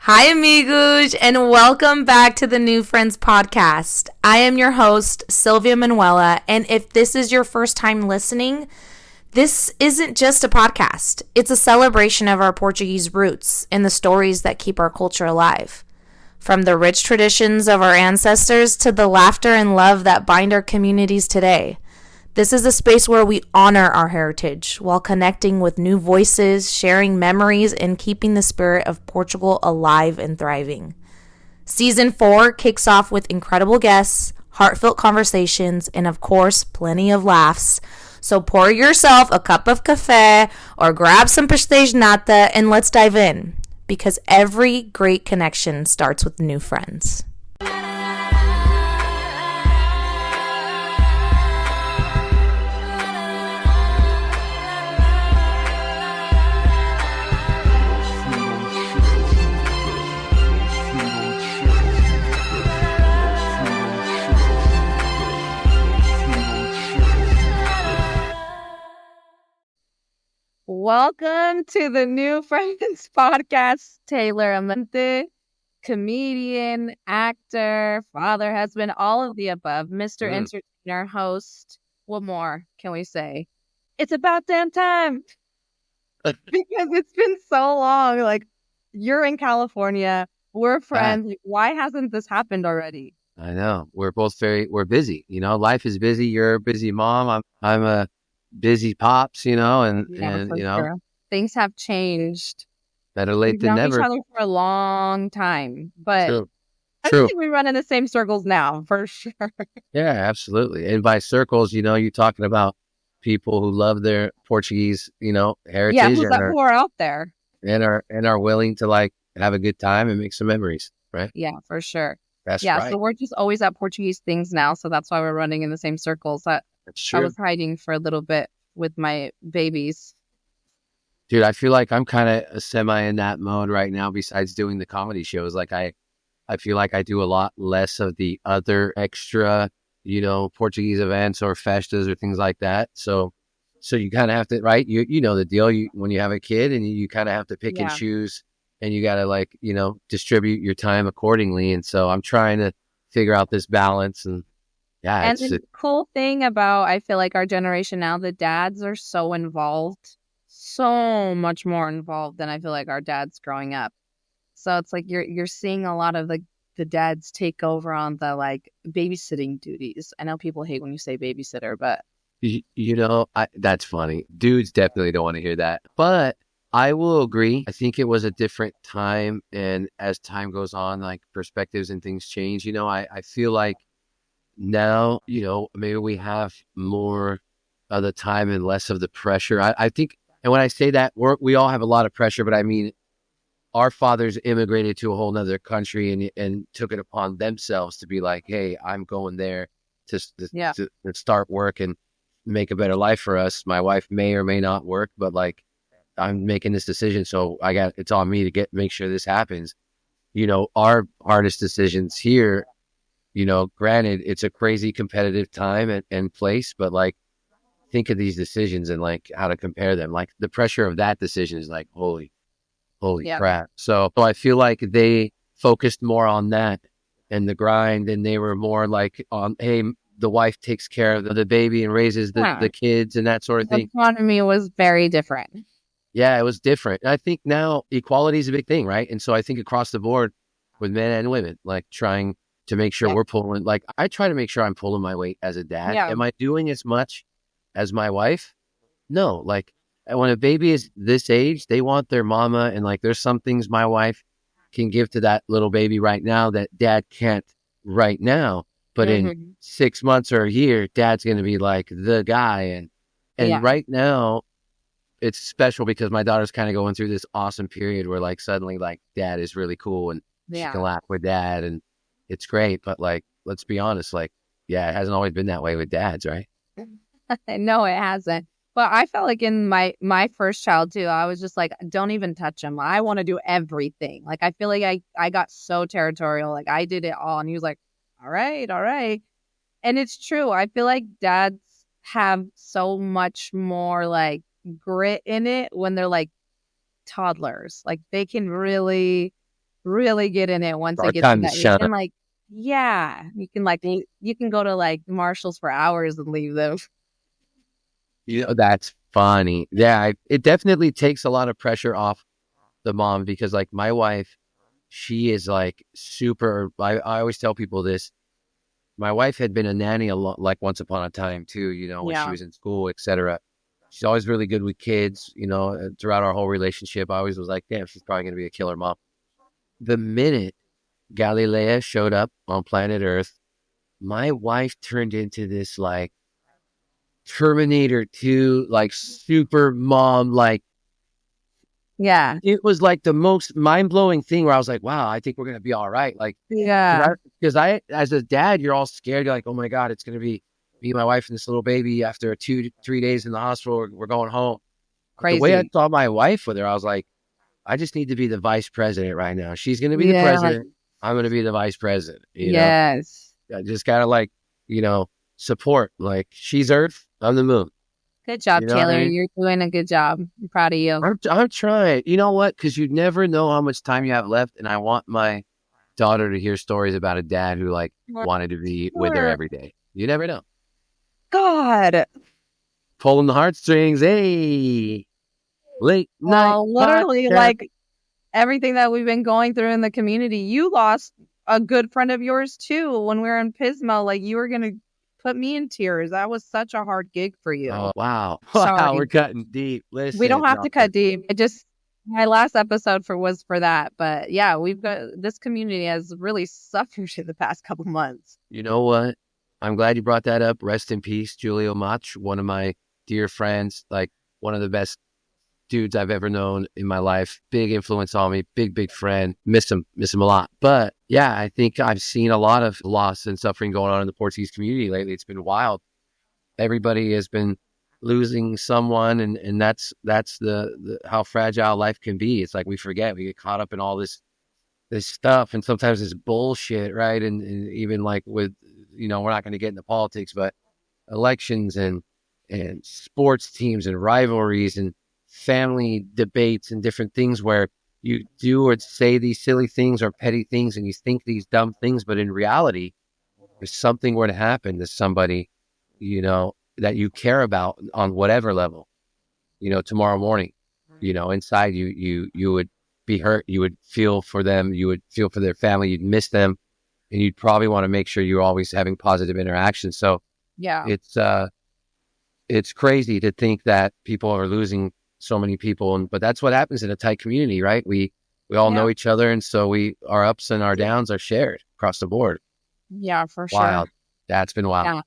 Hi, amigos, and welcome back to the New Friends podcast. I am your host, Silvia Manuela, and if this is your first time listening, this isn't just a podcast. It's a celebration of our Portuguese roots and the stories that keep our culture alive. From the rich traditions of our ancestors to the laughter and love that bind our communities today. This is a space where we honor our heritage while connecting with new voices, sharing memories, and keeping the spirit of Portugal alive and thriving. Season 4 kicks off with incredible guests, heartfelt conversations, and of course, plenty of laughs. So pour yourself a cup of cafe or grab some pastéis de nata and let's dive in. Because every great connection starts with new friends. Welcome to the New Friends podcast. Taylor, Amarante, comedian, actor, father, husband, all of the above. Mr. Entertainer, host. What more can we say? It's about damn time. Because it's been so long. Like, you're in California. We're friends. Why hasn't this happened already? I know. We're busy. You know, life is busy. You're a busy mom. I'm a busy pops, and Sure. Things have changed. Better late than never. We've known each other for a long time, but True. I think we run in the same circles now, for sure. Yeah, absolutely. And by circles, you're talking about people who love their Portuguese, heritage. Yeah, who are out there and are willing to have a good time and make some memories, right? Yeah, for sure. That's right. So we're just always at Portuguese things now, so that's why we're running in the same circles. That's true. I was hiding for a little bit with my babies. Dude, I feel like I'm kind of semi in that mode right now. Besides doing the comedy shows, I feel like I do a lot less of the other extra, Portuguese events or festas or things like that. So you kind of have to, right? You know the deal. When you have a kid and you kind of have to pick and choose, and you got to distribute your time accordingly. And so I'm trying to figure out this balance. And yeah, and the cool thing about, I feel like our generation now, the dads are so involved, so much more involved than I feel like our dads growing up. So it's like you're seeing a lot of the dads take over on the babysitting duties. I know people hate when you say babysitter, but that's funny. Dudes definitely don't want to hear that, but I will agree. I think it was a different time, and as time goes on, perspectives and things change. I feel like now, maybe we have more of the time and less of the pressure. I think, and when I say that, we all have a lot of pressure, but I mean, our fathers immigrated to a whole nother country and took it upon themselves to be like, hey, I'm going there to start work and make a better life for us. My wife may or may not work, but I'm making this decision, so it's on me to make sure this happens. Our hardest decisions here, granted, it's a crazy competitive time and place, but think of these decisions and how to compare them. The pressure of that decision is holy crap. So I feel like they focused more on that and the grind, and they were more on, hey, the wife takes care of the baby and raises the kids and that sort of thing. The economy was very different. Yeah, it was different. I think now equality is a big thing, right? And so I think across the board with men and women, trying to make sure we're pulling, I try to make sure I'm pulling my weight as a dad. Yeah. Am I doing as much as my wife? No. When a baby is this age, they want their mama, and there's some things my wife can give to that little baby right now that dad can't right now. But in 6 months or a year, dad's going to be the guy. And right now, it's special because my daughter's kind of going through this awesome period where suddenly dad is really cool and she can laugh with dad and it's great. But let's be honest, it hasn't always been that way with dads, right? No, it hasn't. But I felt like in my first child too, I was just don't even touch him. I want to do everything. I feel like I got so territorial. I did it all. And he was like, all right. And it's true. I feel like dads have so much more grit in it when they're toddlers. They can really really get in it once Our it gets to time to that age. shine. And like, yeah, you can go to like Marshalls for hours and leave them. That's funny. Yeah, it definitely takes a lot of pressure off the mom because like my wife, she is like super. I always tell people this. My wife had been a nanny like once upon a time too. When she Yeah. was in school, etc. She's always really good with kids. Throughout our whole relationship, I always was like, damn, she's probably gonna be a killer mom. The minute Galilea showed up on planet Earth, my wife turned into this like Terminator 2, like super mom, like Yeah. it was like the most mind-blowing thing where I was like, wow, I think we're going to be all right. Like, Yeah. because as a dad, you're all scared. You're like, oh my God, it's going to be me, my wife, and this little baby after 2-3 days in the hospital. We're going home. Crazy. The way I saw my wife with her, I was like, I just need to be the vice president right now. She's going to be the president. I'm going to be the vice president. Yes. I just got to like, support. Like, she's Earth, I'm the moon. Good job, Taylor. I mean? You're doing a good job. I'm proud of you. I'm trying. You know what? Because you never know how much time you have left. And I want my daughter to hear stories about a dad who like wanted to be with her every day. You never know. God. Pulling the heartstrings. Hey. Late night. Literally, like everything that we've been going through in the community, you lost a good friend of yours too when we were in Pismo. Like you were going to put me in tears. That was such a hard gig for you. Oh, wow. Wow, we're cutting deep. Listen, we don't have to cut deep. My last episode was for that. But yeah, we've got this community has really suffered in the past couple months. You know what? I'm glad you brought that up. Rest in peace, Julio Mach, one of my dear friends, like one of the best dudes I've ever known in my life. Big influence on me. Big friend. Miss him a lot. But yeah, I think I've seen a lot of loss and suffering going on in the Portuguese community lately. It's been wild. Everybody has been losing someone, and that's the how fragile life can be. It's like we forget. We get caught up in all this stuff, and sometimes it's bullshit, right? And even like with, we're not going to get into politics, but elections and sports teams and rivalries and family debates and different things where you do or say these silly things or petty things and you think these dumb things, but in reality, if something were to happen to somebody, that you care about on whatever level, tomorrow morning, inside you would be hurt. You would feel for them. You would feel for their family. You'd miss them. And you'd probably want to make sure you're always having positive interactions. So yeah, it's crazy to think that people are losing so many people. But that's what happens in a tight community, right? We all know each other. And so our ups and our downs are shared across the board. Yeah, for sure. Wild. That's been wild.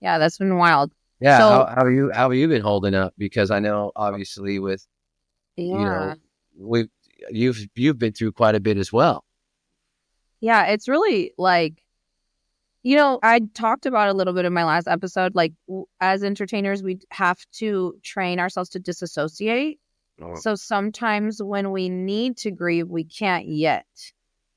Yeah, that's been wild. Yeah. So, how have you been holding up? Because I know obviously with, you've been through quite a bit as well. Yeah, it's really like, I talked about it a little bit in my last episode. Like as entertainers, we have to train ourselves to disassociate. Oh. So sometimes when we need to grieve, we can't yet.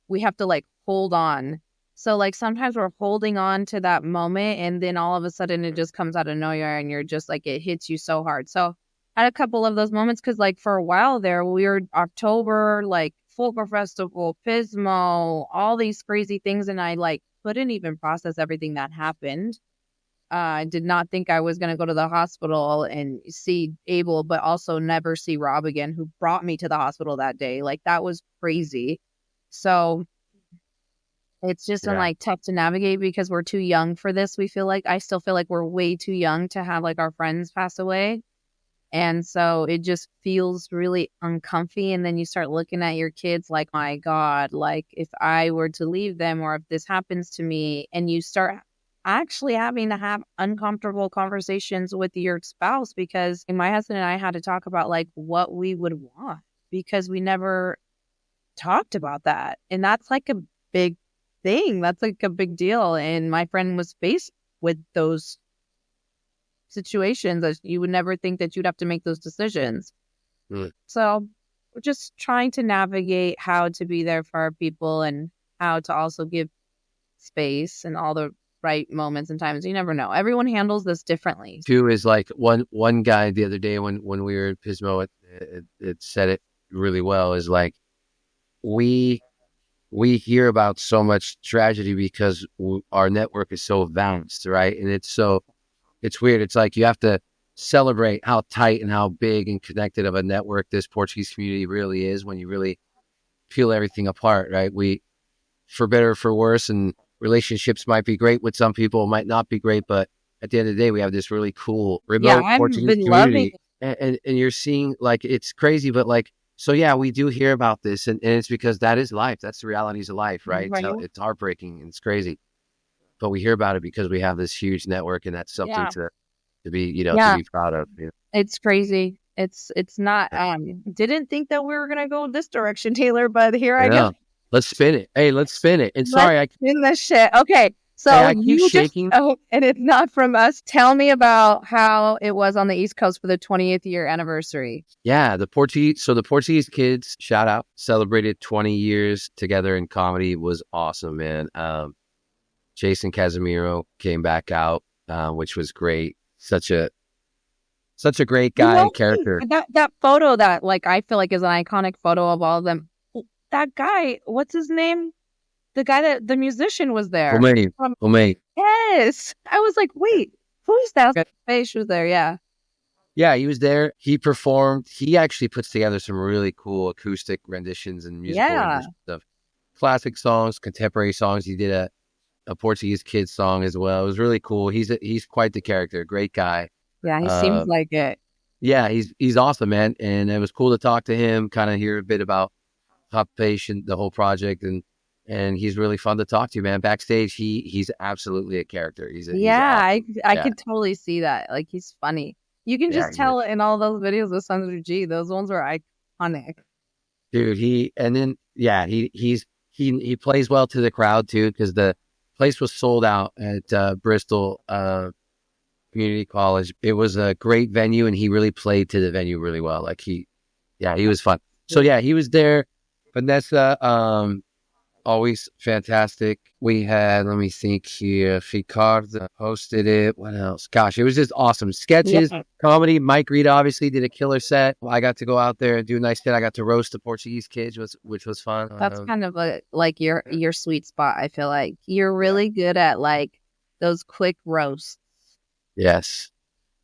We have to like hold on. So like sometimes we're holding on to that moment and then all of a sudden it just comes out of nowhere and you're just like, it hits you so hard. So I had a couple of those moments because like for a while there, we were October, like Folklore Festival, Pismo, all these crazy things. And I like couldn't even process everything that happened. I did not think I was going to go to the hospital and see Abel, but also never see Rob again, who brought me to the hospital that day. Like that was crazy. So it's just been like tough to navigate because we're too young for this. I still feel like we're way too young to have like our friends pass away. And so it just feels really uncomfy. And then you start looking at your kids like, my God, like if I were to leave them or if this happens to me, and you start actually having to have uncomfortable conversations with your spouse, because my husband and I had to talk about like what we would want because we never talked about that. And that's like a big thing. That's like a big deal. And my friend was faced with those situations that you would never think that you'd have to make those decisions. So we're just trying to navigate how to be there for our people and how to also give space and all the right moments and times. You never know. Everyone handles this differently. Two is like one guy the other day when we were in Pismo, it said it really well, is like we we hear about so much tragedy because our network is so vast, right? And it's weird. It's like you have to celebrate how tight and how big and connected of a network this Portuguese community really is when you really peel everything apart, right? For better or for worse, and relationships might be great with some people, might not be great, but at the end of the day, we have this really cool remote I've Portuguese been loving community. And you're seeing, like, it's crazy, but like, so yeah, we do hear about this, and it's because that is life. That's the realities of life, right? Right. It's heartbreaking and it's crazy, but we hear about it because we have this huge network, and that's something to be, to be proud of. It's crazy. It's not. Didn't think that we were gonna go this direction, Taylor, but here I go. Let's spin it. Hey, let's spin it. And sorry, I spin this shit. Okay. So I keep shaking. And it's not from us. Tell me about how it was on the East Coast for the 20th year anniversary. Yeah, the Portuguese Kids, shout out, celebrated 20 years together in comedy. It was awesome, man. Jason Casimiro came back out, which was great. Such a great guy and character. That photo that, like, I feel like is an iconic photo of all of them. That guy, what's his name? The guy that the musician was there. Homemade. Yes. I was like, wait, who's that? Face was there, yeah. Yeah, he was there. He performed. He actually puts together some really cool acoustic renditions and musical renditions of classic songs, contemporary songs. He did a Portuguese Kids song as well. It was really cool. He's quite the character. Great guy. Yeah, he seems like it. Yeah, he's awesome, man. And it was cool to talk to him, kind of hear a bit about Top Patient, the whole project, and he's really fun to talk to, man. Backstage, he's absolutely a character. I could totally see that. Like, he's funny. You can just tell in all those videos with Sandra G. Those ones were iconic. Dude, he plays well to the crowd too, because the place was sold out at Bristol Community College. It was a great venue, and he really played to the venue really well. Like he was fun. So yeah, he was there. Vanessa, always fantastic. We had, let me think here, Ficardo hosted it. What else? Gosh, it was just awesome. Sketches, comedy. Mike Reed obviously did a killer set. I got to go out there and do a nice set. I got to roast the Portuguese kids, which was fun. That's kind of like your sweet spot, I feel like. You're really good at, like, those quick roasts. Yes.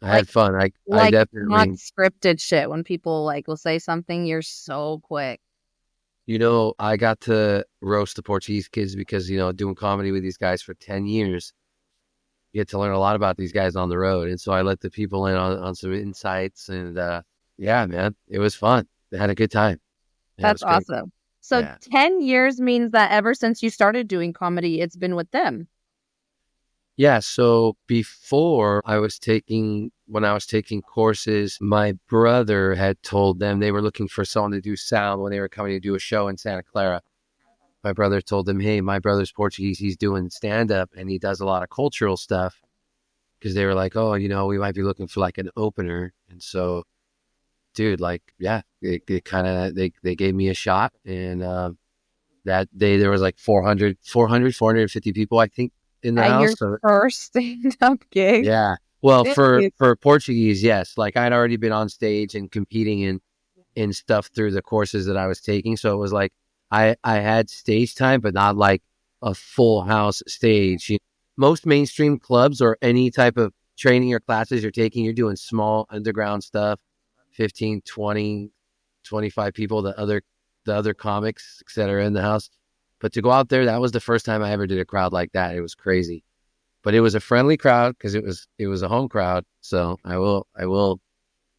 I had fun. I definitely. Not scripted shit. When people, like, will say something, you're so quick. I got to roast the Portuguese kids because, doing comedy with these guys for 10 years, you get to learn a lot about these guys on the road. And so I let the people in on some insights, and yeah, man, it was fun. They had a good time. That's awesome. So 10 years means that ever since you started doing comedy, it's been with them. Yeah, so before when I was taking courses, my brother had told them they were looking for someone to do sound when they were coming to do a show in Santa Clara. My brother told them, hey, my brother's Portuguese, he's doing stand-up, and he does a lot of cultural stuff. Because they were like, oh, we might be looking for like an opener. And so, dude, like, yeah, they gave me a shot. And that day there was like 450 people, I think, in the house. Your first stand-up gig? Yeah. Well, for Portuguese, yes. Like, I'd already been on stage and competing in stuff through the courses that I was taking. So it was like I had stage time, but not like a full house stage. Most mainstream clubs or any type of training or classes you're taking, you're doing small underground stuff, 15, 20, 25 people, the other comics, et cetera, in the house. But to go out there, that was the first time I ever did a crowd like that. It was crazy, but it was a friendly crowd because it was a home crowd. So I will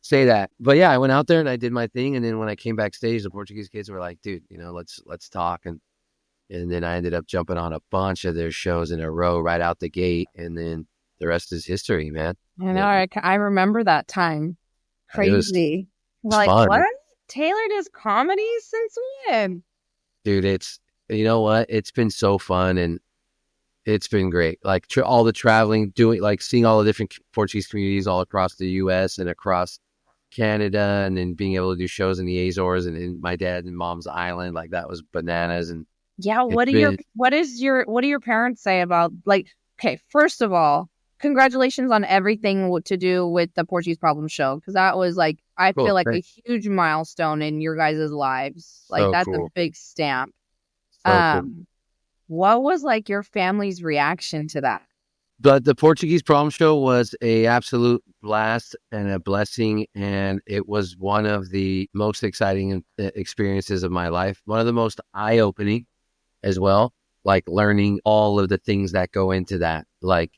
say that. But yeah, I went out there and I did my thing. And then when I came backstage, the Portuguese kids were like, dude, let's talk. And then I ended up jumping on a bunch of their shows in a row right out the gate. And then the rest is history, man. I know. I remember that time. Crazy. Like, fun. What? Taylor does comedy since when? Dude, you know what? It's been so fun, and it's been great. Like all the traveling, seeing all the different Portuguese communities all across the U.S. and across Canada, and then being able to do shows in the Azores and in my dad and mom's island. Like, that was bananas. And yeah, what do your parents say about, like, okay, first of all, congratulations on everything to do with the Portuguese Problem Show, because that was, like, I feel like a huge milestone in your guys' lives. Like, that's a big stamp. So cool. What was like your family's reaction to that? But the Portuguese Prom Show was a absolute blast and a blessing, and it was one of the most exciting experiences of my life. One of the most eye-opening as well, like learning all of the things that go into that, like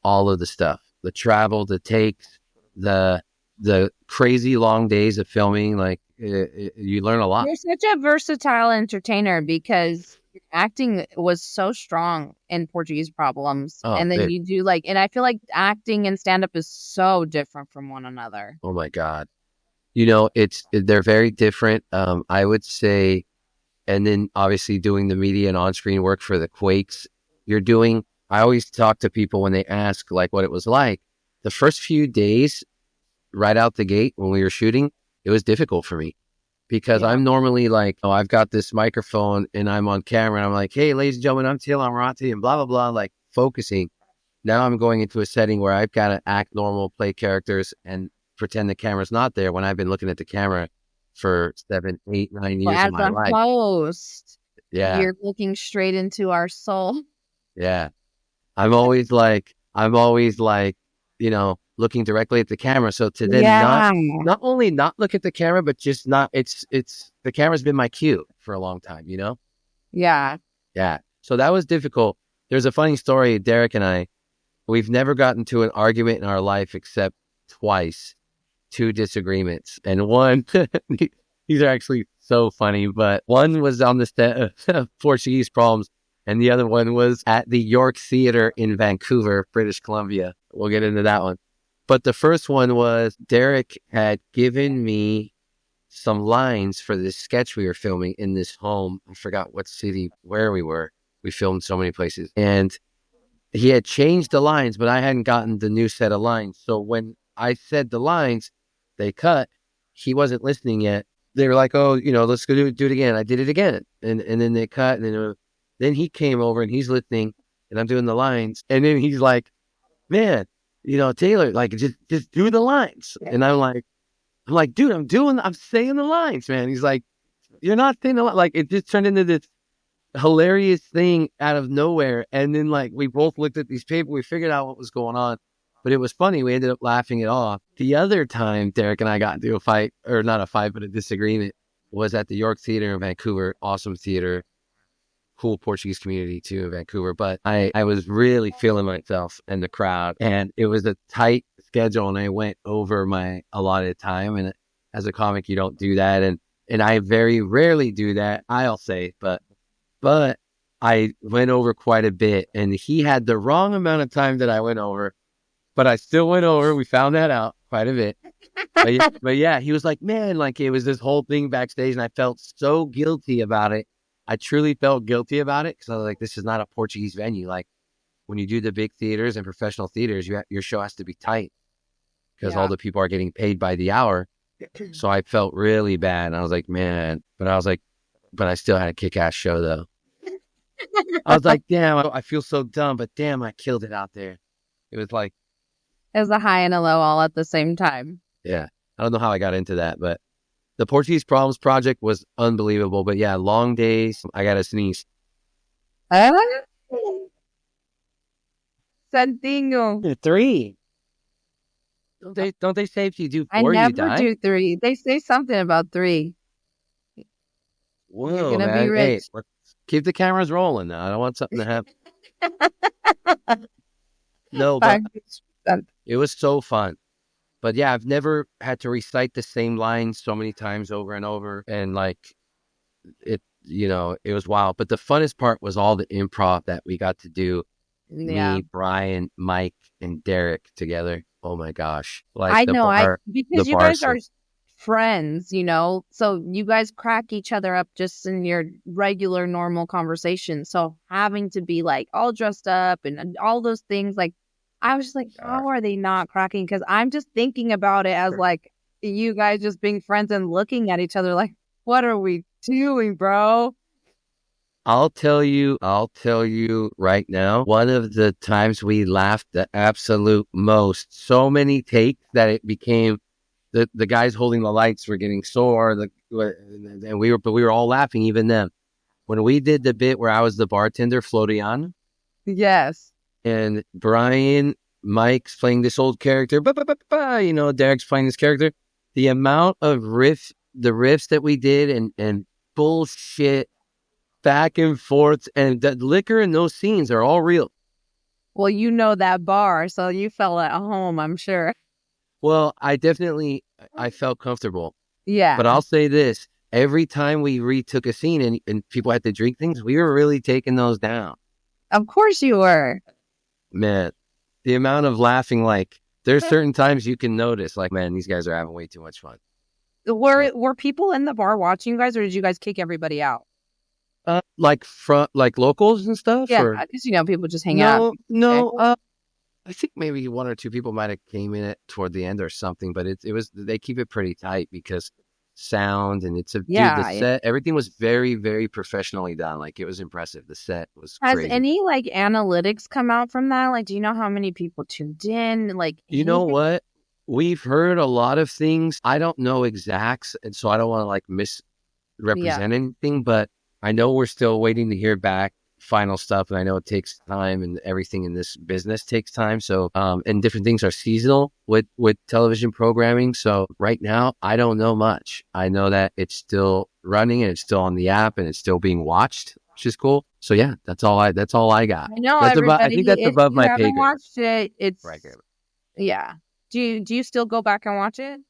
all of the stuff, the travel, the takes, the crazy long days of filming. Like you learn a lot. You're such a versatile entertainer because your acting was so strong in Portuguese Problems. And then you do like, and I feel like acting and stand-up is so different from one another. Oh my God. They're very different. I would say, and then obviously doing the media and on-screen work for the Quakes, I always talk to people when they ask like what it was like. The first few days right out the gate when we were shooting, it was difficult for me because I'm normally like, oh, I've got this microphone and I'm on camera and I'm like, hey, ladies and gentlemen, I'm Taylor Amarante and blah, blah, blah, like focusing. Now I'm going into a setting where I've got to act normal, play characters and pretend the camera's not there when I've been looking at the camera for 7, 8, 9 years of my life. Host, yeah, you're looking straight into our soul. Yeah. I'm always like, looking directly at the camera. So to then not only not look at the camera, but just not, the camera's been my cue for a long time, Yeah. Yeah. So that was difficult. There's a funny story. Derek and I, we've never gotten to an argument in our life except twice, 2 disagreements. And one, these are actually so funny, but one was on the set of Portuguese Problems. And the other one was at the York Theatre in Vancouver, British Columbia. We'll get into that one. But the first one was Derek had given me some lines for this sketch we were filming in this home. I forgot what city, where we were. We filmed so many places. And he had changed the lines, but I hadn't gotten the new set of lines. So when I said the lines, they cut. He wasn't listening yet. They were like, oh, let's go do it again. I did it again. And then they cut. And then he came over and he's listening and I'm doing the lines. And then he's like, man, Taylor, like, just do the lines. And I'm like, dude, I'm saying the lines, man. He's like, you're not saying the lines. Like, it just turned into this hilarious thing out of nowhere. And then, like, we both looked at these papers. We figured out what was going on. But it was funny. We ended up laughing it off. The other time Derek and I got into a fight, or not a fight, but a disagreement, was at the York Theatre in Vancouver. Awesome theater. Cool Portuguese community too in Vancouver, but I was really feeling myself and the crowd, and it was a tight schedule and I went over my allotted time, and as a comic you don't do that, and I very rarely do that, I'll say, but I went over quite a bit and he had the wrong amount of time that I went over, but I still went over. We found that out quite a bit. But yeah, he was like, man, like it was this whole thing backstage and I felt so guilty about it. I truly felt guilty about it because I was like, this is not a Portuguese venue. Like when you do the big theaters and professional theaters, your show has to be tight because all the people are getting paid by the hour. So I felt really bad. And I was like, man, but I still had a kick-ass show though. I was like, damn, I feel so dumb, but damn, I killed it out there. It was like. It was a high and a low all at the same time. Yeah. I don't know how I got into that, but. The Portuguese Problems project was unbelievable, but yeah, long days. I got to sneeze. Santinho. 3. Don't they say if you do 4, you die? I never do 3. They say something about 3. Whoa, you're gonna be rich. Hey, keep the cameras rolling now. I don't want something to happen. No, but it was so fun. But yeah, I've never had to recite the same lines so many times over and over. And like, it was wild. But the funnest part was all the improv that we got to do. Me, Brian, Mike, and Derek together. Oh my gosh. Like because you guys are friends, so you guys crack each other up just in your regular, normal conversation. So having to be like all dressed up and all those things, like, I was just like, how are they not cracking? Because I'm just thinking about it as like you guys just being friends and looking at each other like, what are we doing, bro? I'll tell you right now, one of the times we laughed the absolute most, so many takes that it became the guys holding the lights were getting sore, and we were all laughing, even them. when we did the bit where I was the bartender, Florian, Yes. and Mike's playing this old character, Derek's playing this character. The amount of the riffs that we did and bullshit back and forth, and the liquor in those scenes are all real. Well, you know that bar, so you felt at home, I'm sure. Well, I felt comfortable. Yeah. But I'll say this, every time we retook a scene and people had to drink things, we were really taking those down. Of course you were. Man, the amount of laughing, like, there's certain times you can notice, like, man, these guys are having way too much fun. Were people in the bar watching you guys, or did you guys kick everybody out? Like locals and stuff? Yeah, because people just hang out. No. I think maybe one or two people might have came in it toward the end or something, but they keep it pretty tight because sound and the set, everything was very, very professionally done. Like, it was impressive. The set was crazy. Has any analytics come out from that? Like, do you know how many people tuned in? Like, you know what? We've heard a lot of things. I don't know exacts, and so I don't want to misrepresent anything, but I know we're still waiting to hear back final stuff, and I know it takes time, and everything in this business takes time. So, and different things are seasonal with television programming. So right now, I don't know much. I know that it's still running and it's still on the app and it's still being watched, which is cool. So yeah, that's all I got. I know. I think that's above my pay grade. Watched it. It's right. Yeah. Do you still go back and watch it?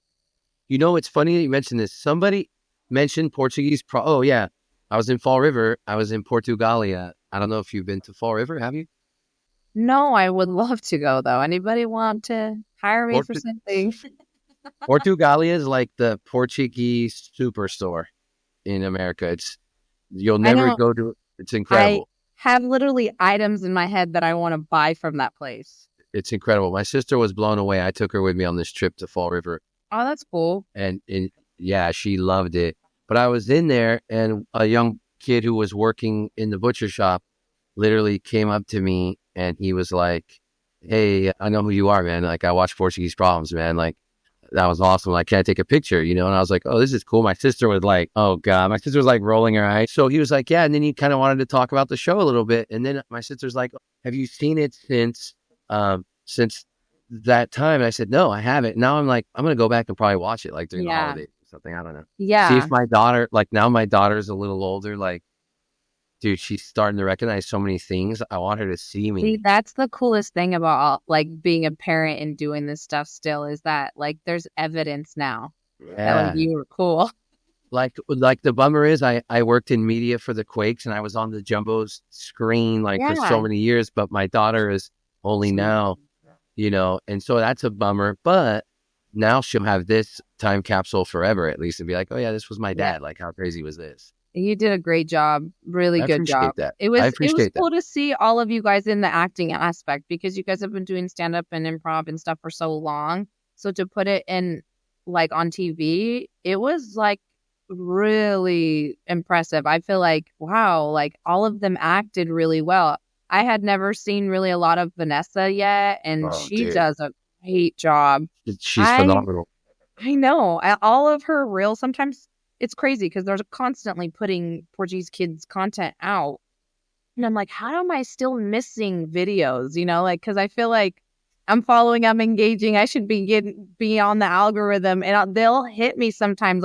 It's funny that you mentioned this. Somebody mentioned Portuguese. Oh yeah. I was in Fall River. I was in Portugalia. I don't know if you've been to Fall River. Have you? No, I would love to go, though. Anybody want to hire me for something? Portugalia is like the Portuguese superstore in America. You'll never go to it. It's incredible. I have literally items in my head that I want to buy from that place. It's incredible. My sister was blown away. I took her with me on this trip to Fall River. Oh, that's cool. And yeah, she loved it. But I was in there, and a young kid who was working in the butcher shop literally came up to me, and he was like, "Hey, I know who you are, man. Like, I watch Portuguese Problems, man. Like, that was awesome. Like, can I take a picture?" And I was like, "Oh, this is cool." My sister was like, "Oh God," my sister was like rolling her eyes. So he was like, "Yeah." And then he kind of wanted to talk about the show a little bit. And then my sister's like, "Have you seen it since that time?" And I said, "No, I haven't." Now I'm like, I'm going to go back and probably watch it like during the holidays. Something, I don't know. Yeah. See if my daughter, now my daughter's a little older, dude, she's starting to recognize so many things. I want her to see me. See, that's the coolest thing about being a parent and doing this stuff still, is that there's evidence now that you were cool. Like the bummer is I worked in media for the Quakes, and I was on the jumbo screen for so many years, but my daughter is only now, and so that's a bummer. But now she'll have this time capsule forever, at least, and be like, "Oh yeah, this was my dad." Like, how crazy was this? You did a great job. Really good job. That. It was cool to see all of you guys in the acting aspect, because you guys have been doing stand-up and improv and stuff for so long. So to put it in on TV, it was really impressive. I feel wow, all of them acted really well. I had never seen really a lot of Vanessa yet, and she does a great job. She's phenomenal. I know. All of her reels, sometimes it's crazy because they're constantly putting Portuguese Kids content out. And I'm like, how am I still missing videos? Because I feel like I'm following, I'm engaging. I should be on the algorithm, and they'll hit me sometimes.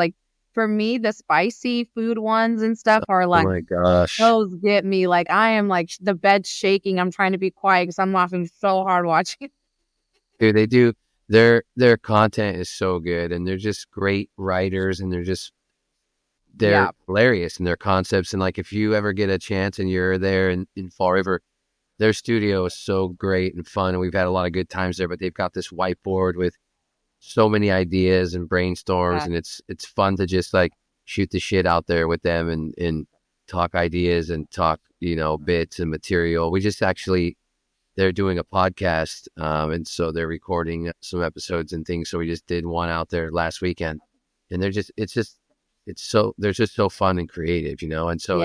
For me, the spicy food ones and stuff are oh my gosh, those get me. I am the bed's shaking. I'm trying to be quiet because I'm laughing so hard watching. Dude, they do. Their content is so good, and they're just great writers, and they're hilarious in their concepts. And if you ever get a chance and you're there in Fall River, their studio is so great and fun, and we've had a lot of good times there. But they've got this whiteboard with so many ideas and brainstorms, and it's fun to just shoot the shit out there with them and talk ideas and talk bits and material. We just they're doing a podcast, and so they're recording some episodes and things. So we just did one out there last weekend, and they're just so fun and creative, and so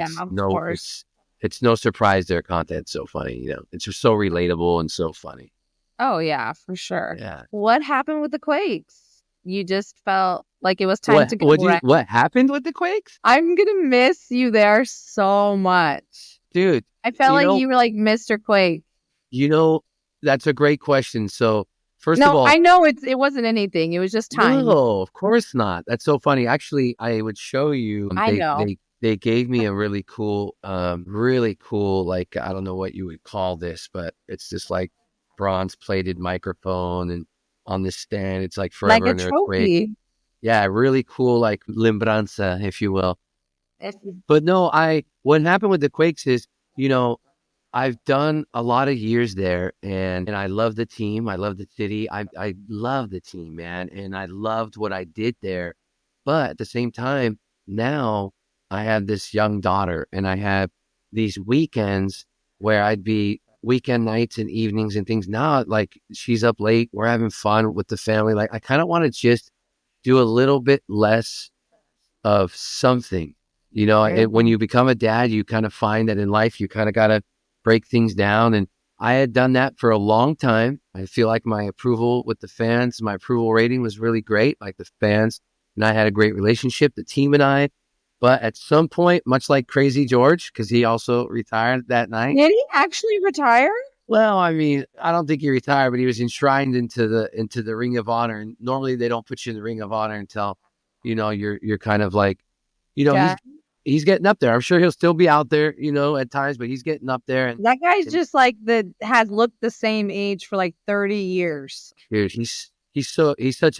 it's no surprise their content's so funny, it's just so relatable and so funny. Oh yeah, for sure. Yeah. What happened with the Quakes? you just felt like it was time to go. What happened with the Quakes? I'm gonna miss you there so much, dude. I felt like you were like Mr. Quake. That's a great question. So first of all, I know it wasn't anything. It was just time. No, of course not. That's so funny. Actually, I would show you. I know. They gave me a really cool, like, I don't know what you would call this, but it's just like bronze plated microphone, and on this stand, it's like forever like a trophy. Yeah, really cool, like lembranza, if you will. But no, what happened with the Quakes is, I've done a lot of years there, and I love the team. I love the city. I love the team, man. And I loved what I did there. But at the same time, now I have this young daughter, and I have these weekends where I'd be weekend nights and evenings and things. Now, like, she's up late. We're having fun with the family. Like, I kind of want to just do a little bit less of something. When you become a dad, you kind of find that in life, you kind of got to break things down. And I had done that for a long time. I feel like my approval with the fans, my approval rating was really great. Like, the fans and I had a great relationship, the team and I. But at some point, much like Crazy George, because he also retired that night. Did he actually retire? Well, I mean, I don't think he retired, but he was enshrined into the Ring of Honor. And normally they don't put you in the Ring of Honor until, you're kind of like, he's getting up there. I'm sure he'll still be out there, at times, but he's getting up there. And that guy's just like has looked the same age for like 30 years. Dude, he's such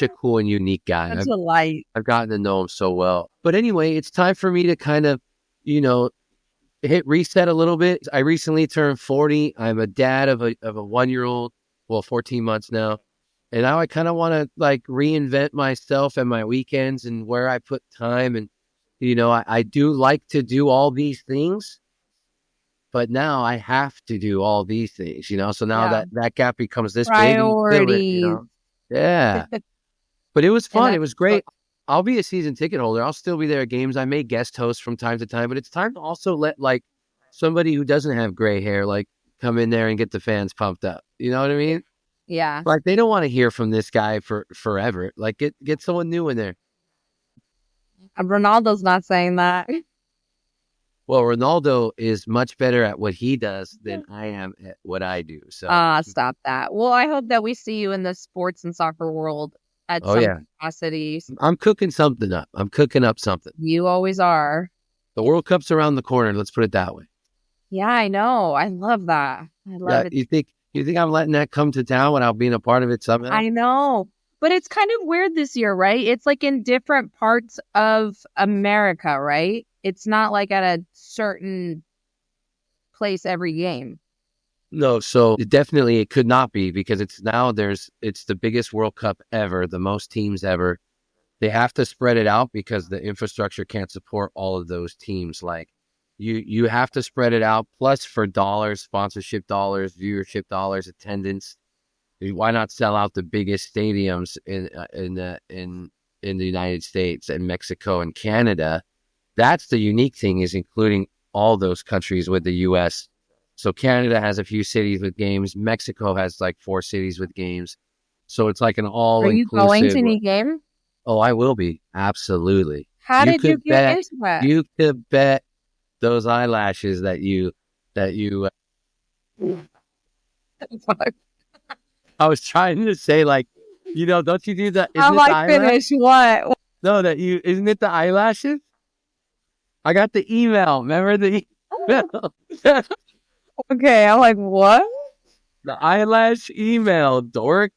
a cool and unique guy. That's a light. I've gotten to know him so well. But anyway, it's time for me to kind of, hit reset a little bit. I recently turned 40. I'm a dad of a 1-year-old, 14 months now. And now I kind of want to like reinvent myself and my weekends and where I put time. And, I do like to do all these things, but now I have to do all these things, so now that gap becomes this priority. big. Yeah. But it was fun. It was great. I'll be a season ticket holder. I'll still be there at games. I may guest host from time to time, but it's time to also let like somebody who doesn't have gray hair, like, come in there and get the fans pumped up. You know what I mean? Yeah. Like, they don't want to hear from this guy for forever. Like, get someone new in there. Ronaldo's not saying that. Well, Ronaldo is much better at what he does than I am at what I do. So stop that. Well, I hope that we see you in the sports and soccer world at some capacity. I'm cooking something up. I'm cooking up something. You always are. The World Cup's around the corner. Let's put it that way. Yeah, I know. I love that. I love it. You think I'm letting that come to town without being a part of it somehow? I know. But it's kind of weird this year, right? It's like in different parts of America, right? It's not like at a certain place every game. No, so it could not be, because it's the biggest World Cup ever, the most teams ever. They have to spread it out because the infrastructure can't support all of those teams. Like, you have to spread it out. Plus, for dollars, sponsorship dollars, viewership dollars, attendance. Why not sell out the biggest stadiums in the United States and Mexico and Canada? That's the unique thing, is including all those countries with the U.S. So Canada has a few cities with games. Mexico has like 4 cities with games. So it's like an all-inclusive. Are you going to any game? Oh, I will be. Absolutely. How did you get into that? You could bet those eyelashes that you. I was trying to say, like, don't you do that? How I finish what? No, isn't it the eyelashes? I got the email. Remember the email? Okay, I'm like, what? The eyelash email, dork.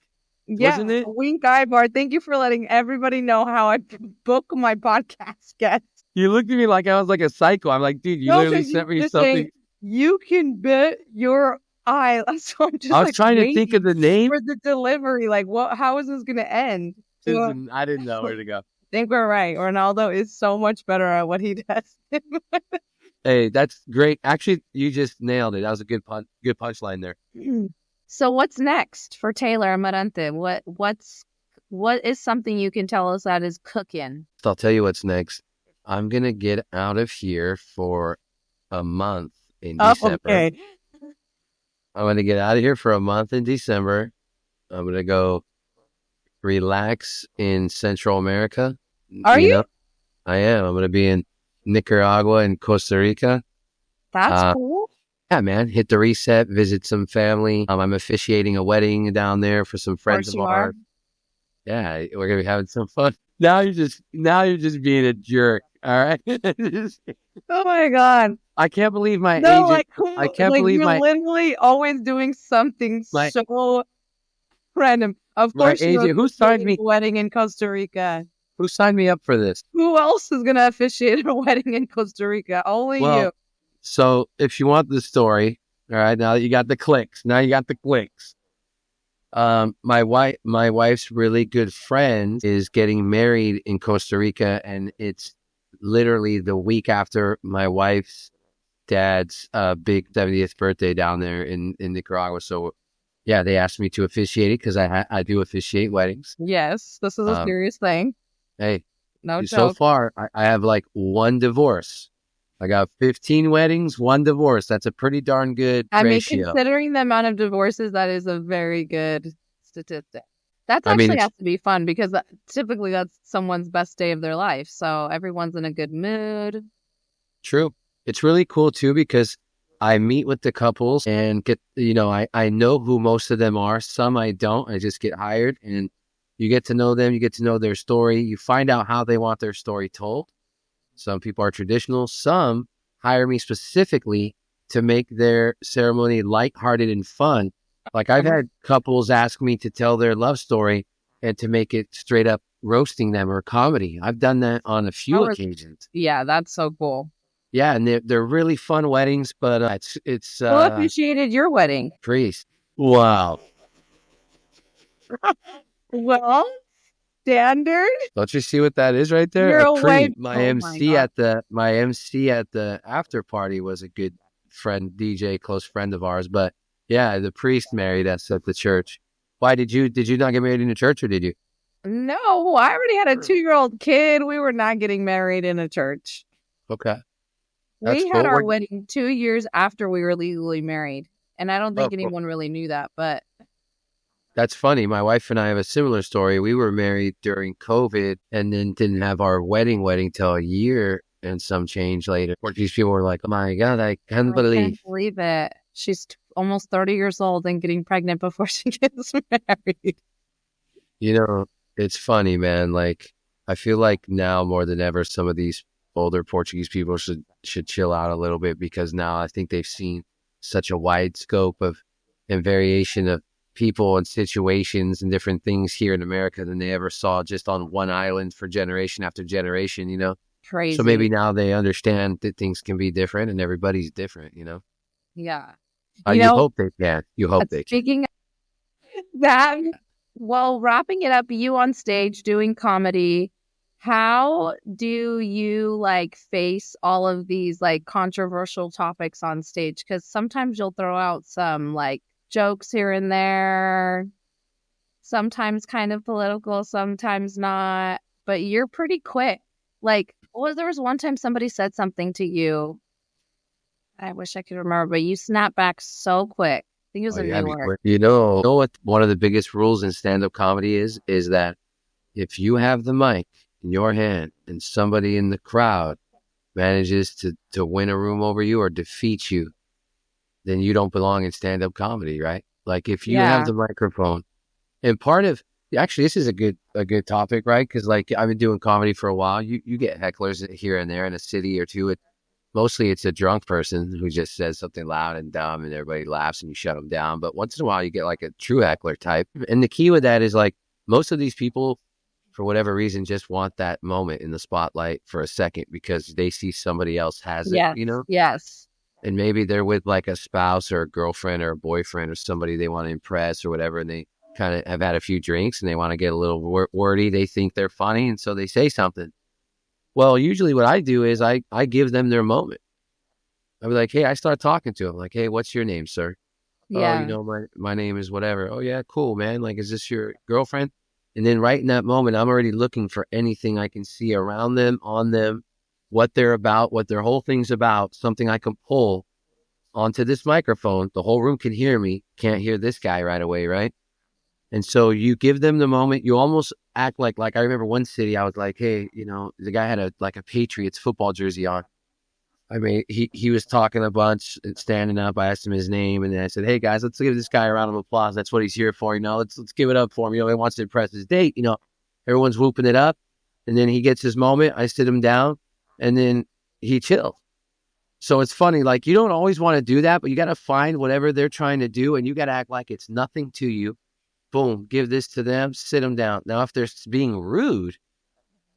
Yeah, wasn't it? Wink Ibar. Thank you for letting everybody know how I book my podcast guests. You looked at me like I was like a psycho. I'm like, dude, you literally sent me something. Saying, you can bet your eye. So I'm just I was trying to think of the name for the delivery. Like, what? How is this going to end? I didn't know where to go. I think we're right. Ronaldo is so much better at what he does. Hey, that's great. Actually, you just nailed it. That was a good punchline there. So what's next for Taylor Amarante? What is something you can tell us that is cooking? I'll tell you what's next. I'm going to get out of here for a month in December. Okay. I'm going to get out of here for a month in December. I'm going to go relax in Central America. Are you? know, I am. I'm going to be in Nicaragua and Costa Rica. That's cool. Yeah, man. Hit the reset, visit some family. I'm officiating a wedding down there for some friends of ours. Yeah, we're going to be having some fun. Now you're just being a jerk. All right. Oh my God. I can't believe my No, agent. like, I can't like believe you're literally always doing something so random. Of my course, agent. Who signed me? A wedding in Costa Rica. Who signed me up for this? Who else is going to officiate a wedding in Costa Rica? Only you. So if you want the story, all right, now that you got the clicks, my wife's really good friend is getting married in Costa Rica, and it's literally the week after my wife's dad's big 70th birthday down there in Nicaragua. So yeah, they asked me to officiate it because I do officiate weddings. Yes, this is a serious thing. Hey, no joke. So far I have like one divorce. I got 15 weddings, one divorce. That's a pretty darn good ratio. mean, considering the amount of divorces, that is a very good statistic. That's actually has to be fun because typically that's someone's best day of their life. So everyone's in a good mood. True. It's really cool too because I meet with the couples and get, I know who most of them are. Some I don't. I just get hired and you get to know them. You get to know their story. You find out how they want their story told. Some people are traditional. Some hire me specifically to make their ceremony lighthearted and fun. Like I've had couples ask me to tell their love story and to make it straight up roasting them or comedy. I've done that on a few occasions. Yeah, that's so cool. Yeah, and they're really fun weddings, but it's Who officiated your wedding? Priest. Wow. Well, standard. Don't you see what that is right there? You're away. My MC at the after party was a good friend, DJ, close friend of ours. But yeah, the priest married us at the church. Why did you not get married in the church, or did you? No, I already had a 2-year-old kid. We were not getting married in a church. Okay. We had our wedding 2 years after we were legally married. And I don't think anyone really knew that, but... That's funny. My wife and I have a similar story. We were married during COVID and then didn't have our wedding till a year and some change later. Portuguese people were like, oh my God, I can't believe it. She's almost 30 years old and getting pregnant before she gets married. It's funny, man. Like, I feel like now more than ever, some of these older Portuguese people should chill out a little bit because now I think they've seen such a wide scope of and variation of people and situations and different things here in America than they ever saw just on one island for generation after generation, Crazy. So maybe now they understand that things can be different and everybody's different, Yeah. You hope they can. You hope they can. Speaking of that, while wrapping it up, you on stage doing comedy, how do you face all of these controversial topics on stage? Because sometimes you'll throw out some jokes here and there, sometimes kind of political, sometimes not, but you're pretty quick. There was one time somebody said something to you, I wish I could remember, but you snapped back so quick. I think it was a new word. You know what one of the biggest rules in stand-up comedy is that if you have the mic in your hand and somebody in the crowd manages to win a room over you or defeat you, then you don't belong in stand-up comedy, right? Like if you have the microphone, and actually this is a good topic, right? Because I've been doing comedy for a while. You get hecklers here and there in a city or two. Mostly it's a drunk person who just says something loud and dumb and everybody laughs and you shut them down. But once in a while you get a true heckler type. And the key with that is most of these people, for whatever reason, just want that moment in the spotlight for a second because they see somebody else has it, Yes. And maybe they're with a spouse or a girlfriend or a boyfriend or somebody they want to impress or whatever. And they kind of have had a few drinks and they want to get a little wordy. They think they're funny. And so they say something. Well, usually what I do is I give them their moment. I'll be like, hey, I start talking to them. Like, hey, what's your name, sir? Yeah. Oh, my name is whatever. Oh, yeah, cool, man. Is this your girlfriend? And then right in that moment, I'm already looking for anything I can see around them, on them, what they're about, what their whole thing's about, something I can pull onto this microphone. The whole room can hear me. Can't hear this guy right away, right? And so you give them the moment. You almost act like I remember one city. I was like, hey, the guy had a Patriots football jersey on. I mean, he was talking a bunch, standing up. I asked him his name, and then I said, "Hey guys, let's give this guy a round of applause. That's what he's here for. Let's give it up for him. He wants to impress his date. Everyone's whooping it up, and then he gets his moment. I sit him down, and then he chills. So it's funny, like you don't always want to do that, but you got to find whatever they're trying to do, and you got to act like it's nothing to you. Boom, give this to them, sit them down. Now, if they're being rude,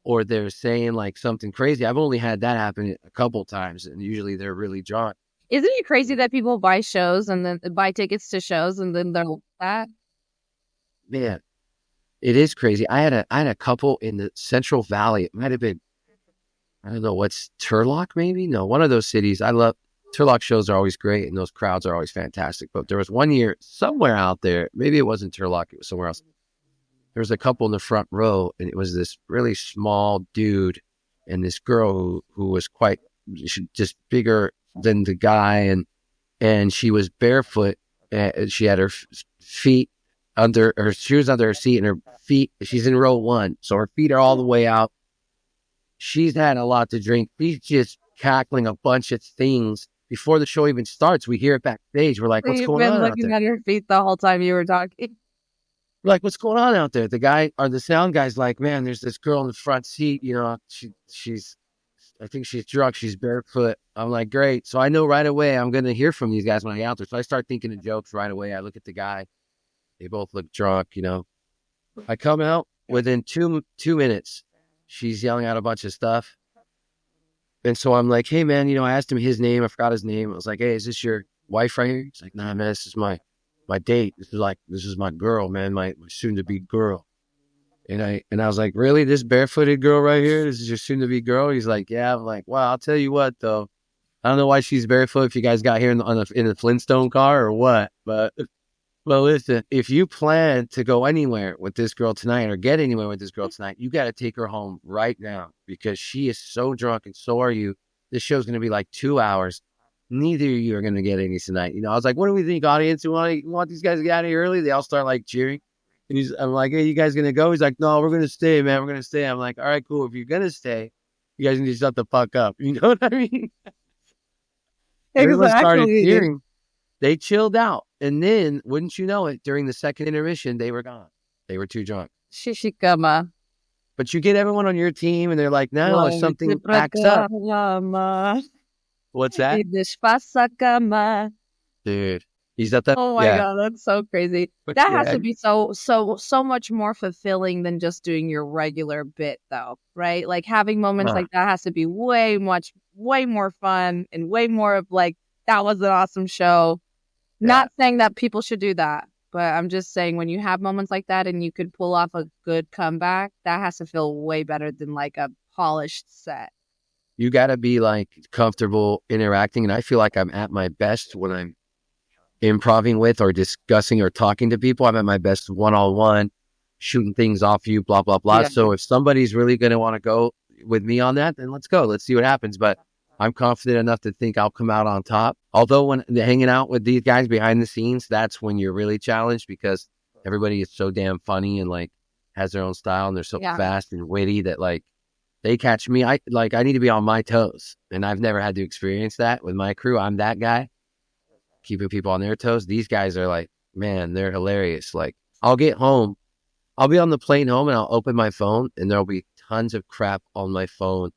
or they're saying like something crazy. I've only had that happen a couple times, and usually they're really drunk. Isn't it crazy that people buy shows and then buy tickets to shows and then they're like that? Man, it is crazy. I had a couple in the Central Valley. It might have been, I don't know, what's Turlock maybe? No, one of those cities. I love Turlock shows are always great, and those crowds are always fantastic. But there was one year somewhere out there, maybe it wasn't Turlock, it was somewhere else. There was a couple in the front row, and it was this really small dude and this girl who was quite just bigger than the guy, and she was barefoot. And she had her feet under her shoes under her seat, and her feet. She's in row one, so her feet are all the way out. She's had a lot to drink. She's just cackling a bunch of things before the show even starts. We hear it backstage. We're like, "What's going on?" You've been looking at her feet the whole time you were talking. Like, what's going on out there? The guy or the sound guy's like, man, there's this girl in the front seat. She's, I think she's drunk. She's barefoot. I'm like, great. So I know right away I'm going to hear from these guys when I get out there. So I start thinking of jokes right away. I look at the guy. They both look drunk, I come out within two minutes. She's yelling out a bunch of stuff. And so I'm like, hey, man, I asked him his name. I forgot his name. I was like, hey, is this your wife right here? He's like, nah, man, this is my date. This is my girl, man, my soon to be girl. And I was like, really? This barefooted girl right here? This is your soon to be girl? He's like, yeah. I'm like, well, I'll tell you what though. I don't know why she's barefoot if you guys got here in the Flintstone car or what, but listen, if you plan to go anywhere with this girl tonight or get anywhere with this girl tonight, you got to take her home right now because she is so drunk and so are you. This show's going to be like 2 hours. Neither of you are going to get any tonight. I was like, what do we think, audience? You want these guys to get out of here early? They all start like cheering. And I'm like, hey, you guys going to go? He's like, no, we're going to stay, man. We're going to stay. I'm like, all right, cool. If you're going to stay, you guys need to shut the fuck up. You know what I mean? Everyone started cheering. They chilled out. And then, wouldn't you know it, during the second intermission, they were gone. They were too drunk. Shishikama. But you get everyone on your team, and they're like, no, if something backs up. What's that? Dude, he's at that. Oh my God, that's so crazy. But that has to be so much more fulfilling than just doing your regular bit, though, right? Like having moments like that has to be way more fun and way more of like, that was an awesome show. Yeah. Not saying that people should do that, but I'm just saying when you have moments like that and you could pull off a good comeback, that has to feel way better than like a polished set. You got to be like comfortable interacting. And I feel like I'm at my best when I'm improving with or discussing or talking to people. I'm at my best one-on-one, shooting things off you, blah, blah, blah. Yeah. So if somebody's really going to want to go with me on that, then let's go. Let's see what happens. But I'm confident enough to think I'll come out on top. Although when hanging out with these guys behind the scenes, that's when you're really challenged because everybody is so damn funny and like has their own style and they're so fast and witty that like, they catch me. I need to be on my toes. And I've never had to experience that with my crew. I'm that guy, keeping people on their toes. These guys are like, man, they're hilarious. Like, I'll get home. I'll be on the plane home and I'll open my phone and there'll be tons of crap on my phone.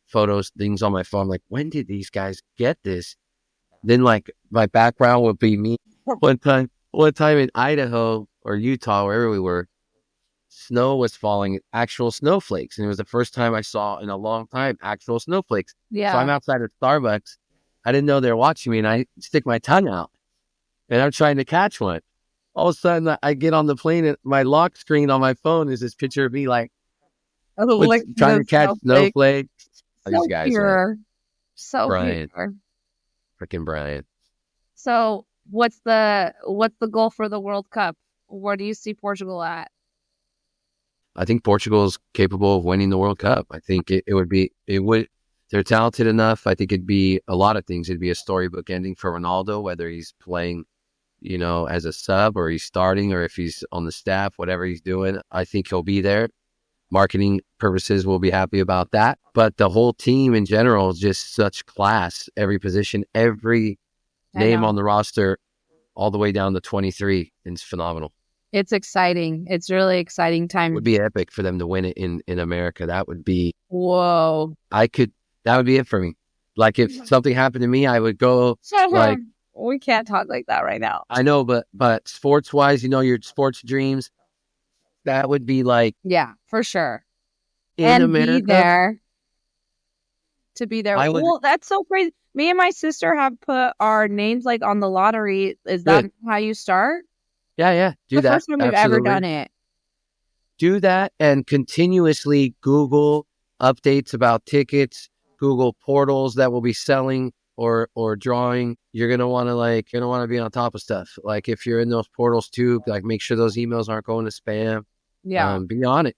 Photos, things on my phone. Like, when did these guys get this? Then like my background would be me. One time in Idaho or Utah, wherever we were, snow was falling, actual snowflakes. And it was the first time I saw in a long time actual snowflakes. Yeah. So I'm outside of Starbucks. I didn't know they were watching me and I stick my tongue out and I'm trying to catch one. All of a sudden I get on the plane and my lock screen on my phone is this picture of me like trying to catch snowflakes. These guys pure. So Brian. Pure. Freaking Brian. So what's the goal for the World Cup? Where do you see Portugal at? I think Portugal is capable of winning the World Cup. I think it would, they're talented enough. I think it'd be a lot of things. It'd be a storybook ending for Ronaldo, whether he's playing as a sub, or he's starting, or if he's on the staff, whatever he's doing, I think he'll be there. Marketing purposes will be happy about that. But the whole team in general is just such class. Every position, every name on the roster, all the way down to 23. It's phenomenal. It's exciting. It's really exciting time. It would be epic for them to win it in America. That would be... Whoa. That would be it for me. Like, if something happened to me, I would go like... We can't talk like that right now. I know, but sports-wise, your sports dreams, that would be like... Yeah, for sure. In America, be there. Well, that's so crazy. Me and my sister have put our names like on the lottery. Is that how you start? Yeah. Do that. The first time we've ever done it. Do that and continuously Google updates about tickets, Google portals that will be selling or drawing. You're gonna want to be on top of stuff. Like, if you're in those portals too, like, make sure those emails aren't going to spam. Yeah. Be on it.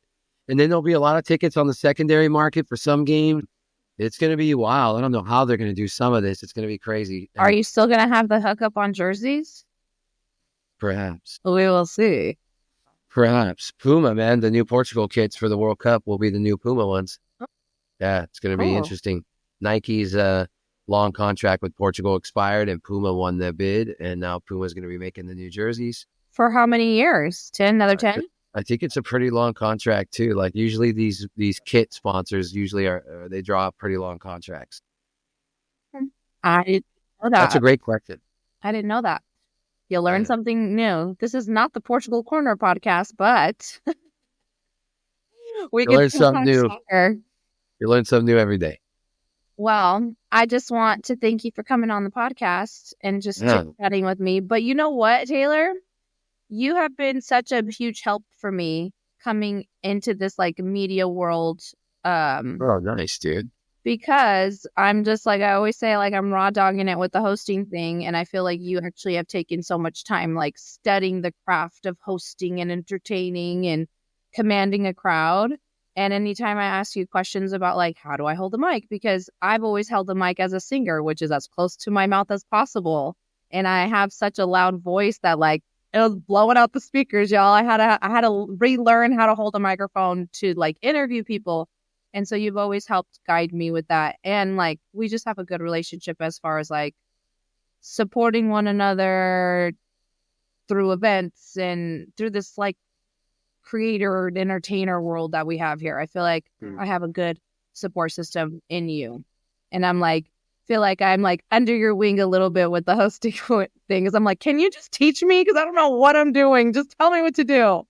And then there'll be a lot of tickets on the secondary market for some games. It's going to be wild. I don't know how they're going to do some of this. It's going to be crazy. Are you still going to have the hookup on jerseys? Perhaps. We will see. Perhaps. Puma, man, the new Portugal kits for the World Cup will be the new Puma ones. Yeah, it's going to be interesting. Nike's long contract with Portugal expired, and Puma won the bid, and now Puma's going to be making the new jerseys. For how many years? 10? Another 10? I think it's a pretty long contract too. Like, usually these kit sponsors they draw up pretty long contracts. I didn't know that. That's a great question. I didn't know that. You learn something new. This is not the Portugal Corner podcast, but we learn something new. You learn something new every day. Well, I just want to thank you for coming on the podcast and just chatting with me. But you know what, Taylor? You have been such a huge help for me coming into this like media world. Oh, nice, dude. Because I'm just like, I always say, like, I'm raw dogging it with the hosting thing. And I feel like you actually have taken so much time, like, studying the craft of hosting and entertaining and commanding a crowd. And anytime I ask you questions about, like, how do I hold a mic? Because I've always held the mic as a singer, which is as close to my mouth as possible. And I have such a loud voice that, like, it was blowing out the speakers, y'all. I had to relearn how to hold a microphone to, like, interview people. And so you've always helped guide me with that. And, like, we just have a good relationship as far as, like, supporting one another through events and through this, like, creator and entertainer world that we have here. I feel like I have a good support system in you. And I'm like, feel like I'm like under your wing a little bit with the hosting thing. Because I'm like, can you just teach me? Because I don't know what I'm doing. Just tell me what to do.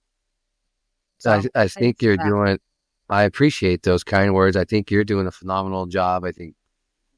So I think you're doing, I appreciate those kind words. I think you're doing a phenomenal job. I think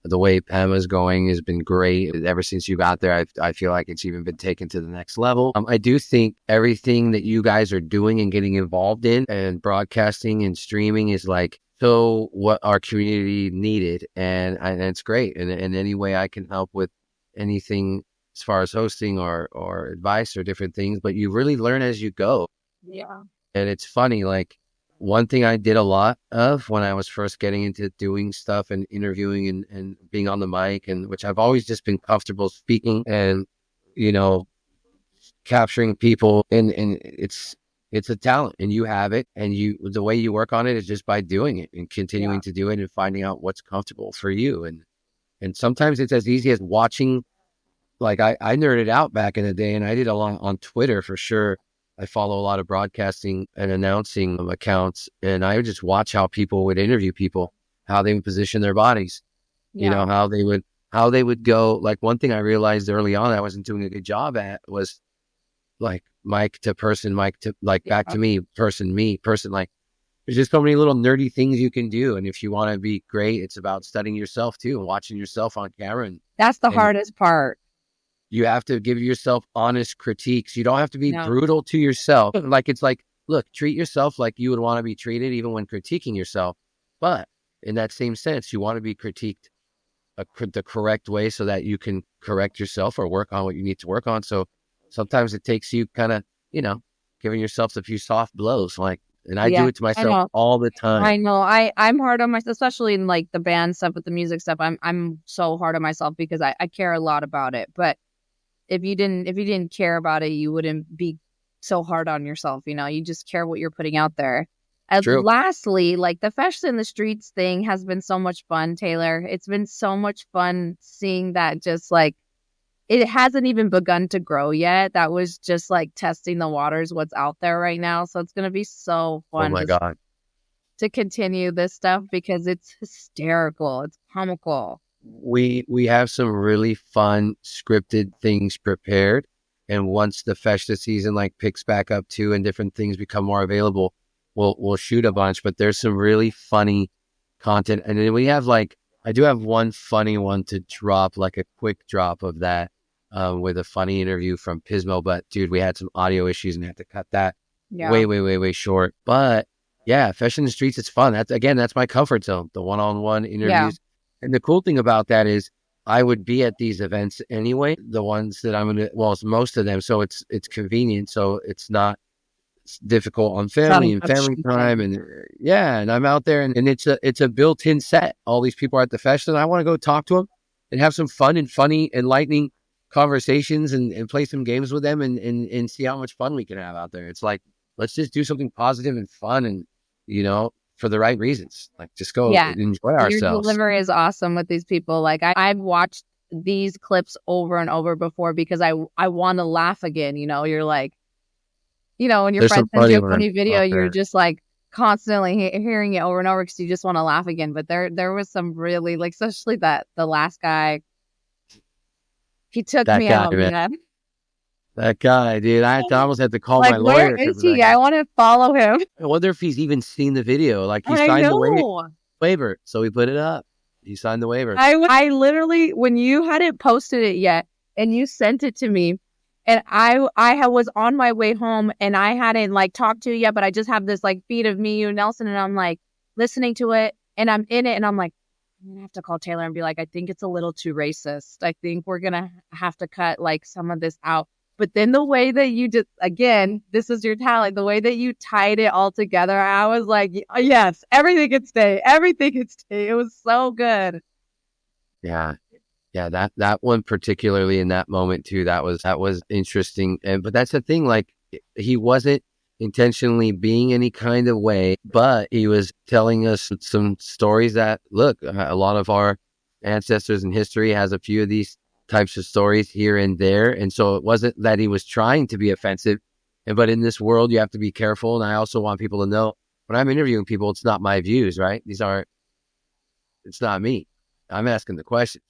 the way Pema's going has been great. Ever since you got there, I feel like it's even been taken to the next level. I do think everything that you guys are doing and getting involved in and broadcasting and streaming is like, so what our community needed. And it's great. And any way I can help with anything as far as hosting or advice or different things, but you really learn as you go. Yeah. And it's funny, like, one thing I did a lot of when I was first getting into doing stuff and interviewing and being on the mic, and which I've always just been comfortable speaking and, capturing people, and it's a talent, and you have it, and the way you work on it is just by doing it and continuing to do it and finding out what's comfortable for you. And sometimes it's as easy as watching, like I nerded out back in the day, and I did a lot on Twitter for sure. I follow a lot of broadcasting and announcing accounts, and I would just watch how people would interview people, how they would position their bodies, how they would go. Like, one thing I realized early on I wasn't doing a good job at was like mic to person, mic to like back to me, person, like there's just so many little nerdy things you can do. And if you want to be great, it's about studying yourself too and watching yourself on camera. And that's the hardest part. You have to give yourself honest critiques. You don't have to be brutal to yourself. Like, it's like, look, treat yourself like you would want to be treated even when critiquing yourself. But in that same sense, you want to be critiqued the correct way so that you can correct yourself or work on what you need to work on. So sometimes it takes you kind of, giving yourself a few soft blows. Like, and I do it to myself all the time. I know. I'm hard on myself, especially in like the band stuff with the music stuff. I'm so hard on myself because I care a lot about it. But if you didn't care about it, you wouldn't be so hard on yourself. You just care what you're putting out there. And True. lastly, like the Fashion in the Streets thing has been so much fun, Taylor. It's been so much fun seeing that just like it hasn't even begun to grow yet. That was just like testing the waters, what's out there right now. So it's going to be so fun Oh my God. to continue this stuff because it's hysterical. It's comical. We have some really fun scripted things prepared. And once the festive season like picks back up too and different things become more available, we'll shoot a bunch. But there's some really funny content. And then we have like, I do have one funny one to drop, like a quick drop of that with a funny interview from Pismo. But dude, we had some audio issues and had to cut that way short. But yeah, Fashion in the Streets, it's fun. That's my comfort zone, the one-on-one interviews. Yeah. And the cool thing about that is I would be at these events anyway, the ones that I'm going to, well, it's most of them. So it's convenient. So it's not difficult on family time. And and I'm out there and it's a built-in set. All these people are at the festival and I want to go talk to them and have some fun and funny, enlightening conversations and play some games with them and see how much fun we can have out there. It's like, let's just do something positive and fun and, for the right reasons. Like just go and enjoy ourselves. Your delivery is awesome with these people. Like I've watched these clips over and over before because I want to laugh again. You're like, when your friend sends you a funny video, you're just like constantly hearing it over and over because you just want to laugh again. But there was some really like, especially the last guy, he took me out, man. That guy, dude, I almost had to call my lawyer. Where is he? I want to follow him. I wonder if he's even seen the video. Like he signed the waiver, so we put it up. He signed the waiver. I literally, when you hadn't posted it yet and you sent it to me, and I was on my way home and I hadn't like talked to you yet, but I just have this like feed of me, you, Nelson, and I'm like listening to it and I'm in it and I'm like, I'm going to have to call Taylor and be like, I think it's a little too racist. I think we're going to have to cut like some of this out. But then the way that you did, again, this is your talent, the way that you tied it all together, I was like, yes, everything could stay. Everything could stay. It was so good. Yeah. Yeah. That one particularly in that moment too, that was interesting. But that's the thing, like he wasn't intentionally being any kind of way, but he was telling us some stories that, look, a lot of our ancestors in history has a few of these types of stories here and there. And so it wasn't that he was trying to be offensive, but in this world, you have to be careful. And I also want people to know when I'm interviewing people, it's not my views, right? It's not me. I'm asking the question.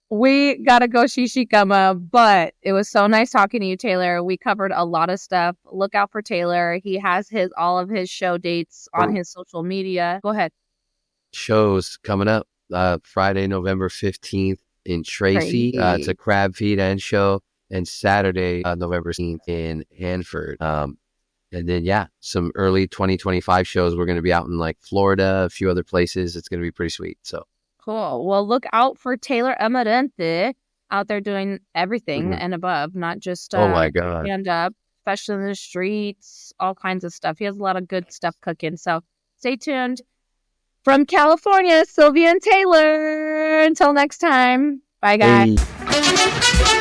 We got to go shishikama, but it was so nice talking to you, Taylor. We covered a lot of stuff. Look out for Taylor. He has all of his show dates on his social media. Go ahead. Shows coming up Friday, November 15th. In Tracy, it's a crab feed and show, and Saturday, November 16th in Hanford. And then, some early 2025 shows. We're going to be out in like Florida, a few other places. It's going to be pretty sweet. So cool. Well, look out for Taylor Amarante out there doing everything and above, not just oh my God, stand up, Fashion in the Streets, all kinds of stuff. He has a lot of good stuff cooking. So stay tuned. From California, Silvia and Taylor. Until next time. Bye, guys. Hey.